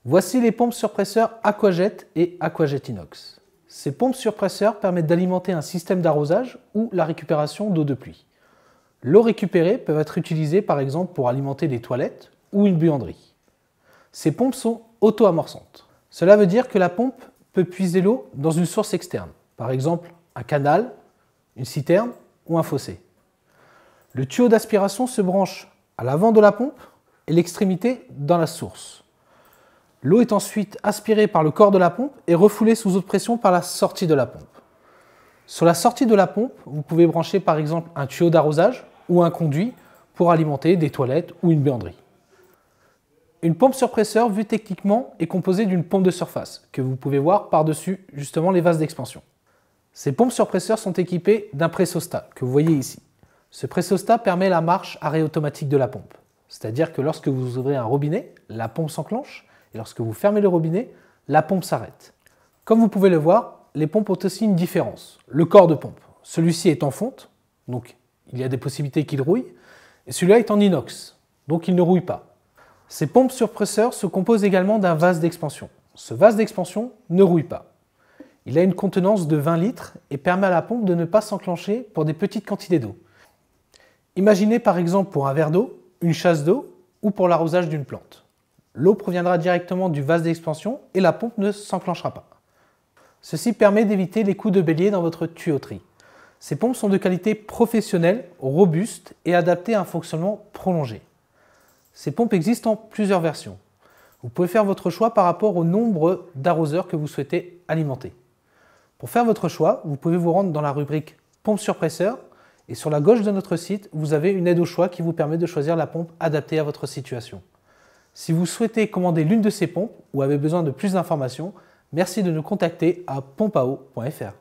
Voici les pompes surpresseurs Aquajet et Aquajet Inox. Ces pompes surpresseurs permettent d'alimenter un système d'arrosage ou la récupération d'eau de pluie. L'eau récupérée peut être utilisée par exemple pour alimenter des toilettes ou une buanderie. Ces pompes sont auto-amorçantes. Cela veut dire que la pompe peut puiser l'eau dans une source externe, par exemple un canal, une citerne ou un fossé. Le tuyau d'aspiration se branche à l'avant de la pompe et l'extrémité dans la source. L'eau est ensuite aspirée par le corps de la pompe et refoulée sous haute pression par la sortie de la pompe. Sur la sortie de la pompe, vous pouvez brancher par exemple un tuyau d'arrosage ou un conduit pour alimenter des toilettes ou une buanderie. Une pompe surpresseur, vue techniquement, est composée d'une pompe de surface, que vous pouvez voir par-dessus justement les vases d'expansion. Ces pompes surpresseurs sont équipées d'un pressostat, que vous voyez ici. Ce pressostat permet la marche arrêt automatique de la pompe. C'est-à-dire que lorsque vous ouvrez un robinet, la pompe s'enclenche, et lorsque vous fermez le robinet, la pompe s'arrête. Comme vous pouvez le voir, les pompes ont aussi une différence. Le corps de pompe, celui-ci est en fonte, donc il y a des possibilités qu'il rouille, et celui-là est en inox, donc il ne rouille pas. Ces pompes surpresseurs se composent également d'un vase d'expansion. Ce vase d'expansion ne rouille pas. Il a une contenance de 20 litres et permet à la pompe de ne pas s'enclencher pour des petites quantités d'eau. Imaginez par exemple pour un verre d'eau, une chasse d'eau ou pour l'arrosage d'une plante. L'eau proviendra directement du vase d'expansion et la pompe ne s'enclenchera pas. Ceci permet d'éviter les coups de bélier dans votre tuyauterie. Ces pompes sont de qualité professionnelle, robustes et adaptées à un fonctionnement prolongé. Ces pompes existent en plusieurs versions. Vous pouvez faire votre choix par rapport au nombre d'arroseurs que vous souhaitez alimenter. Pour faire votre choix, vous pouvez vous rendre dans la rubrique pompe surpresseur et sur la gauche de notre site, vous avez une aide au choix qui vous permet de choisir la pompe adaptée à votre situation. Si vous souhaitez commander l'une de ces pompes ou avez besoin de plus d'informations, merci de nous contacter à pompao.fr.